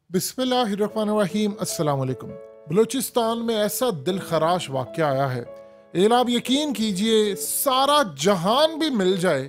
बिस्मिल्लाहिर्रहमानिर्रहीम अस्सलाम वालेकुम। बलूचिस्तान में ऐसा दिल खराश वाक़या आया है, लेकिन आप यकीन कीजिए सारा जहान भी मिल जाए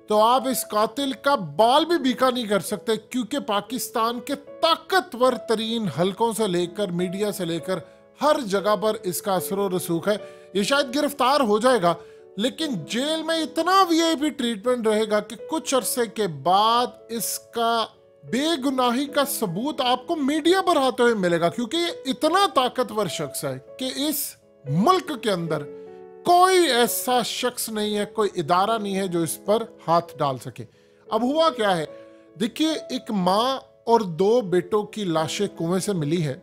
तो आप इस कातिल का बाल भी बीका नहीं कर सकते, क्योंकि पाकिस्तान के ताकतवर तरीन हलकों से लेकर मीडिया से लेकर हर जगह पर इसका असर व रसूख है। ये शायद गिरफ्तार हो जाएगा, लेकिन जेल में इतना वीआईपी ट्रीटमेंट रहेगा कि कुछ अरसे के बाद इसका बेगुनाही का सबूत आपको मीडिया पर आते हुए मिलेगा, क्योंकि ये इतना ताकतवर शख्स है कि इस मुल्क के अंदर कोई ऐसा शख्स नहीं है, कोई इदारा नहीं है जो इस पर हाथ डाल सके। अब हुआ क्या है, देखिए, एक माँ और दो बेटों की लाशें कुएं से मिली है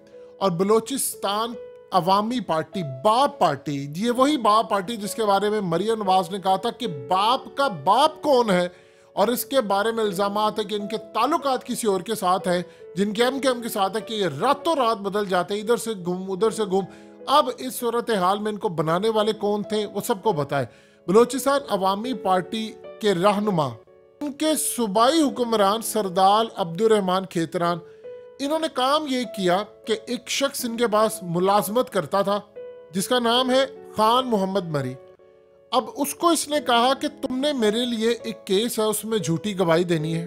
और बलूचिस्तान अवामी पार्टी, बाप पार्टी, ये वही बाप पार्टी जिसके बारे में मरियम नवाज ने कहा था कि बाप का बाप कौन है, और इसके बारे में इल्जामात है कि इनके ताल्लुकात किसी और के साथ हैं, जिनके एम के साथ है कि ये रातों रात बदल जाते हैं, इधर से घूम उधर से घूम। अब इस सूरत हाल में इनको बनाने वाले कौन थे वो सबको बताए। बलूचिस्तान अवामी पार्टी के रहनुमा, उनके सूबाई हुक्मरान सरदार अब्दुर्रहमान खेतरान, इन्होंने काम ये किया कि एक शख्स इनके पास मुलाजमत करता था जिसका नाम है खान मोहम्मद मरी। अब उसको इसने कहा कि तुमने मेरे लिए एक केस है उसमें झूठी गवाही देनी है।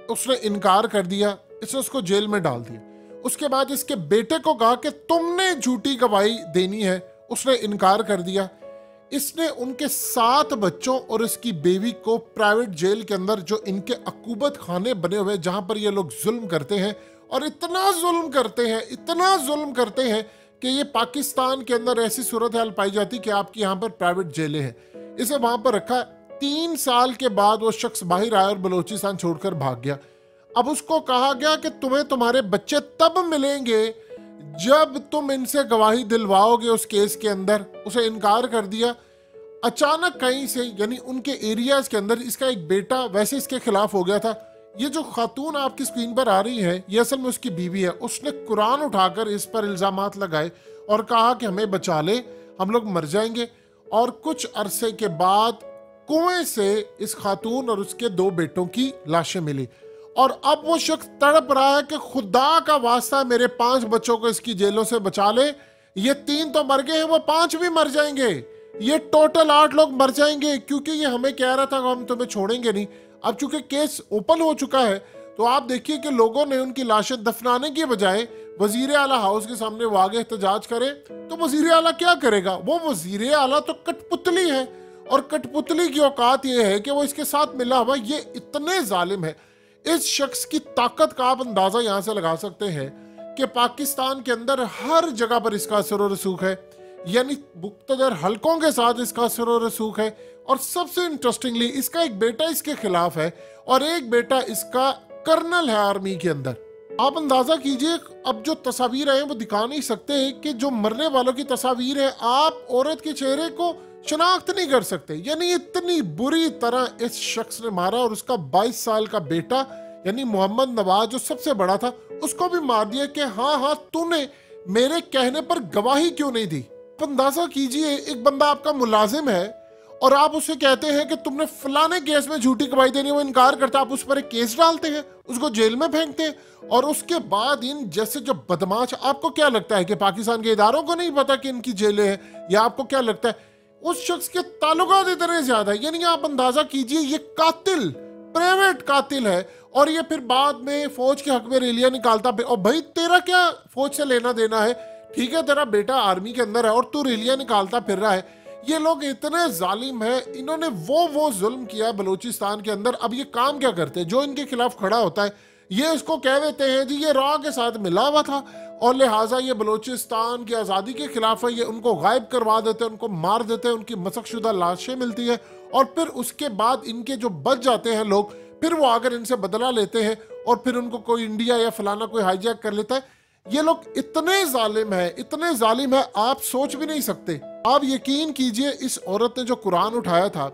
उसने इनकार कर दिया, इसने उसको जेल में डाल दिया। उसके बाद इसके बेटे को कहा कि तुमने झूठी गवाही देनी है, उसने इनकार कर दिया। इसने उनके 7 बच्चों और इसकी बेवी को प्राइवेट जेल के अंदर, जो इनके अकूबत खाने बने हुए जहां पर ये लोग जुल्म करते हैं, और इतना जुल्म करते हैं, इतना जुल्म करते हैं कि ये पाकिस्तान के अंदर ऐसी सूरत हाल पाई जाती कि आपकी यहाँ पर प्राइवेट जेलें हैं। इसे वहां पर रखा। 3 साल के बाद वो शख्स बाहर आया और बलूचिस्तान छोड़कर भाग गया। अब उसको कहा गया कि तुम्हें तुम्हारे बच्चे तब मिलेंगे जब तुम इनसे गवाही दिलवाओगे उस केस के अंदर। उसे इनकार कर दिया। अचानक कहीं से, यानी उनके एरियाज के अंदर, इसका एक बेटा वैसे इसके खिलाफ हो गया था। ये जो खातून आपकी स्क्रीन पर आ रही है, ये असल में उसकी बीवी है। उसने कुरान उठाकर इस पर इल्जामात लगाए और कहा कि हमें बचा ले, हम लोग मर जाएंगे। और कुछ अरसे के बाद कुएं से इस खातून और उसके 2 बेटों की लाशें मिली। और अब वो शख्स तड़प रहा है कि खुदा का वास्ता मेरे 5 बच्चों को इसकी जेलों से बचा ले। ये 3 तो मर गए हैं, वो 5 भी मर जाएंगे। ये टोटल 8 लोग मर जाएंगे, क्योंकि ये हमें कह रहा था कि हम तुम्हें छोड़ेंगे नहीं। अब चूंकि केस ओपन हो चुका है, तो आप देखिए कि लोगों ने उनकी लाशें दफनाने की बजाय वजीर आला हाउस के सामने वो आगे एहतजाज करे, तो वजीर आला क्या करेगा? वो वजीर आला तो कठपुतली है, और कठपुतली की औकात ये है कि वो इसके साथ मिला हुआ। ये इतने जालिम है। इस शख्स की ताकत का आप अंदाजा यहां से लगा सकते हैं कि पाकिस्तान के अंदर हर जगह पर इसका असर व रसूख है, यानी मुख्तलिफ हलकों के साथ इसका असर व रसूख है। और सबसे इंटरेस्टिंगली, इसका एक बेटा इसके खिलाफ है और एक बेटा इसका कर्नल है आर्मी के अंदर। आप अंदाजा कीजिए, अब जो तस्वीर है वो दिखा नहीं सकते कि जो मरने वालों की तस्वीर है, आप औरत के चेहरे को शनाख्त नहीं कर सकते। यानी इतनी बुरी तरह इस शख्स ने मारा। और उसका 22 साल का बेटा यानी मोहम्मद नवाज, जो सबसे बड़ा था, उसको भी मार दिया कि हाँ, तूने मेरे कहने पर गवाही क्यों नहीं दी। अंदाजा कीजिए, एक बंदा आपका मुलाजिम है और आप उसे कहते हैं कि तुमने फलाने केस में झूठी गवाही देनी, वो इनकार करता, आप उस पर एक केस डालते हैं, उसको जेल में फेंकते हैं। और उसके बाद इन जैसे जो बदमाश, आपको क्या लगता है कि पाकिस्तान के इदारों को नहीं पता कि इनकी जेलें हैं? या आपको क्या लगता है उस शख्स के ताल्लुकात इतने ज्यादा है? यानी आप अंदाजा कीजिए, ये कातिल, प्राइवेट कातिल है। और ये फिर बाद में फौज के हक में रैलियां निकालता। और भाई, तेरा क्या फौज से लेना देना है? ठीक है, तेरा बेटा आर्मी के अंदर है और तू रैलियां निकालता फिर रहा है। ये लोग इतने जालिम है, इन्होंने वो जुल्म किया बलूचिस्तान के अंदर। अब ये काम क्या करते हैं, जो इनके खिलाफ खड़ा होता है, ये इसको कह देते हैं जी ये रॉ के साथ मिला हुआ था और लिहाजा ये बलूचिस्तान की आज़ादी के खिलाफ है। ये उनको गायब करवा देते हैं, उनको मार देते हैं, उनकी मसकशुदा लाशें मिलती है। और फिर उसके बाद इनके जो बच जाते हैं लोग, फिर वो आकर इनसे बदला लेते हैं और फिर उनको कोई इंडिया या फलाना कोई हाईजैक कर लेता है। ये लोग इतने जालिम है, इतने जालिम है, आप सोच भी नहीं सकते। आप यकीन कीजिए, इस औरत ने जो कुरान उठाया था,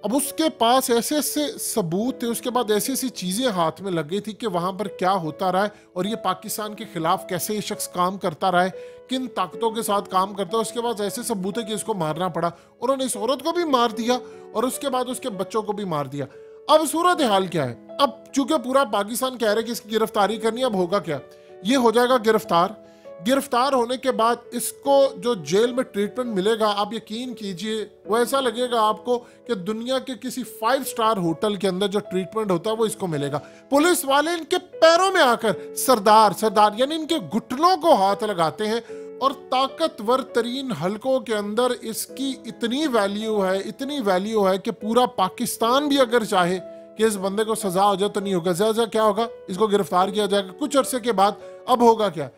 अब उसके पास ऐसे ऐसे सबूत थे, उसके बाद ऐसी ऐसी चीजें हाथ में लग गई थी कि वहां पर क्या होता रहा है और ये पाकिस्तान के खिलाफ कैसे ये शख्स काम करता रहा है, किन ताकतों के साथ काम करता है। उसके बाद ऐसे सबूत है कि इसको मारना पड़ा। उन्होंने इस औरत को भी मार दिया और उसके बाद उसके बच्चों को भी मार दिया। अब सूरत हाल क्या है? अब चूंकि पूरा पाकिस्तान कह रहा है कि इसकी गिरफ्तारी करनी, अब होगा क्या ये हो जाएगा गिरफ्तार। गिरफ्तार होने के बाद इसको जो जेल में ट्रीटमेंट मिलेगा, आप यकीन कीजिए वो ऐसा लगेगा आपको कि दुनिया के किसी 5 स्टार होटल के अंदर जो ट्रीटमेंट होता है वो इसको मिलेगा। पुलिस वाले इनके पैरों में आकर सरदार सरदार यानी इनके घुटनों को हाथ लगाते हैं और ताकतवर तरीन हलकों के अंदर इसकी इतनी वैल्यू है कि पूरा पाकिस्तान भी अगर चाहे कि इस बंदे को सजा हो जाए तो नहीं होगा। ज्यादा क्या होगा, इसको गिरफ्तार किया जाएगा। कुछ अरसे के बाद अब होगा क्या,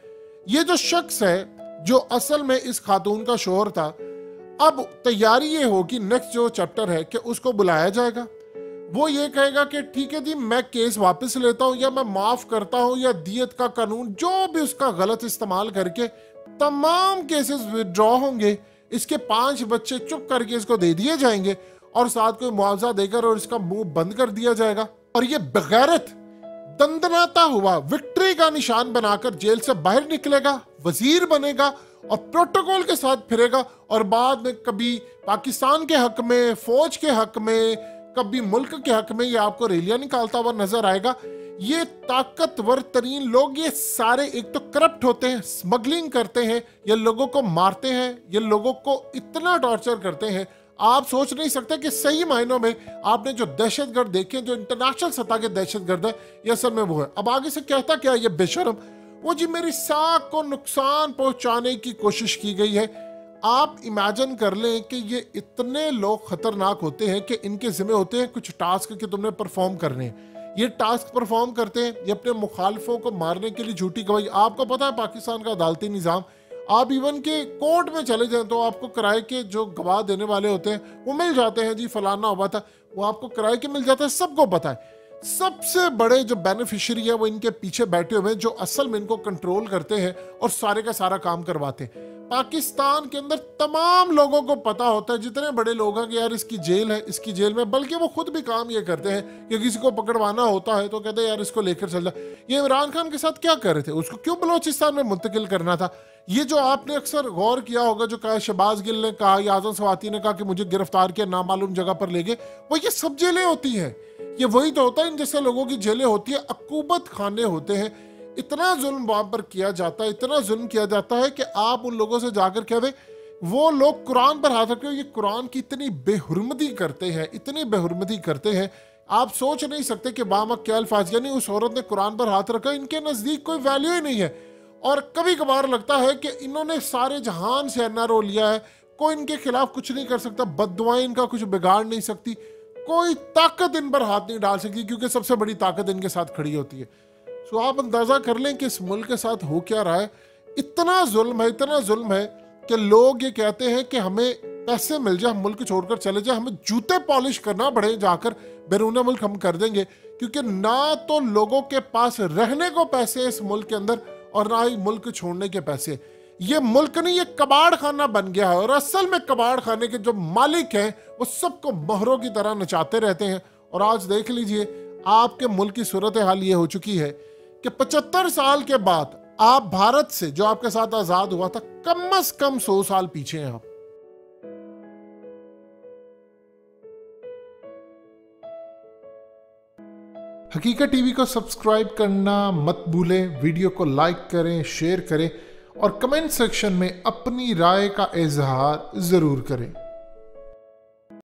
ये जो शख्स है जो असल में इस खातून का शोहर था, अब तैयारी ये होगी नेक्स्ट जो चैप्टर है कि उसको बुलाया जाएगा। वो ये कहेगा कि ठीक है जी मैं केस वापस लेता हूं या मैं माफ करता हूं, या दियत का कानून जो भी उसका गलत इस्तेमाल करके तमाम केसेस विड्रॉ होंगे। इसके 5 बच्चे चुप करके इसको दे दिए जाएंगे और साथ कोई मुआवजा देकर और इसका मुंह बंद कर दिया जाएगा। और ये बगैरत दंदनाता हुआ विक्ट्री का निशान बनाकर जेल से बाहर निकलेगा, वजीर बनेगा और प्रोटोकॉल के साथ फिरेगा। और बाद में कभी पाकिस्तान के हक में, फौज के हक में, कभी मुल्क के हक में ये आपको रैलियां निकालता हुआ नजर आएगा। ये ताकतवर तरीन लोग ये सारे एक तो करप्ट होते हैं, स्मगलिंग करते हैं, ये लोगों को मारते हैं, ये लोगों को इतना टॉर्चर करते हैं आप सोच नहीं सकते कि सही मायनों में आपने जो दहशतगर्द देखे, जो इंटरनेशनल सतह के दहशतगर्द है, ये असल में वो है। अब आगे से कहता क्या ये बेशरम, वो जी मेरी साख को नुकसान पहुंचाने की कोशिश की गई है। आप इमेजिन कर लें कि ये इतने लोग खतरनाक होते हैं कि इनके जिम्मे होते हैं कुछ टास्क कि तुमने परफॉर्म करने हैं। ये टास्क परफॉर्म करते हैं, ये अपने मुखालफों को मारने के लिए झूठी गवाही। आपको पता है पाकिस्तान का अदालती निज़ाम, आप इवन के कोर्ट में चले जाएं तो आपको किराए के जो गवाह देने वाले होते हैं वो मिल जाते हैं। जी फलाना हुआ था, वो आपको किराए के मिल जाता है, सबको पता है। सबसे बड़े जो बेनिफिशियरी है वो इनके पीछे बैठे हुए हैं जो असल में इनको कंट्रोल करते हैं और सारे का सारा काम करवाते हैं। पाकिस्तान के अंदर तमाम लोगों को पता होता है, जितने बड़े लोग हैं कि यार इसकी जेल है, इसकी जेल में, बल्कि वो खुद भी काम ये करते हैं कि किसी को पकड़वाना होता है तो कहते हैं यार इसको लेकर चल जा। ये इमरान खान के साथ क्या कर रहे थे, उसको क्यों बलोचिस्तान में मुंतकिल करना था। ये जो आपने अक्सर गौर किया होगा, जो कहा शहबाज गिल ने कहा या आजम सवाती ने कहा कि मुझे गिरफ्तार किया, नामालूम जगह पर ले गए, वो ये सब जेलें होती हैं। ये वही तो होता है, इन जैसे लोगों की जेलें होती है, अकूबत खाने होते हैं। इतना जुल्म वहां पर किया जाता है, इतना जुल्म किया जाता है कि आप उन लोगों से जाकर कह दें, वो लोग कुरान पर हाथ रखते हैं, ये कुरान की इतनी बेहुरमती करते हैं, इतनी बेहुरमती करते हैं, आप सोच नहीं सकते कि बामा क्या अल्फाज, यानी उस औरत ने कुरान पर हाथ रखा, इनके नजदीक कोई वैल्यू ही नहीं है। और कभी कभार लगता है कि इन्होंने सारे जहान से एनआरओ लिया है, कोई इनके खिलाफ कुछ नहीं कर सकता, बददुआएं इनका कुछ बिगाड़ नहीं सकती, कोई ताकत इन पर हाथ नहीं डाल सकती, क्योंकि सबसे बड़ी ताकत इनके साथ खड़ी होती है। तो आप अंदाजा कर लें कि इस मुल्क के साथ हो क्या रहा है। इतना जुल्म है, इतना जुल्म है कि लोग ये कहते हैं कि हमें पैसे मिल जाए, हम मुल्क छोड़कर चले जाए, हमें जूते पॉलिश करना पड़े जाकर, बैरून मुल्क हम कर देंगे, क्योंकि ना तो लोगों के पास रहने को पैसे इस मुल्क के अंदर और ना ही मुल्क छोड़ने के पैसे। ये मुल्क नहीं, ये कबाड़ खाना बन गया है। और असल में कबाड़ खाने के जो मालिक हैं वो सबको मोहरों की तरह नचाते रहते हैं। और आज देख लीजिए आपके मुल्क की सूरत हाल ये हो चुकी है कि 75 साल के बाद आप भारत से, जो आपके साथ आजाद हुआ था, कम से कम 100 साल पीछे हैं आप। हकीकत टीवी को सब्सक्राइब करना मत भूलें, वीडियो को लाइक करें, शेयर करें और कमेंट सेक्शन में अपनी राय का इजहार जरूर करें।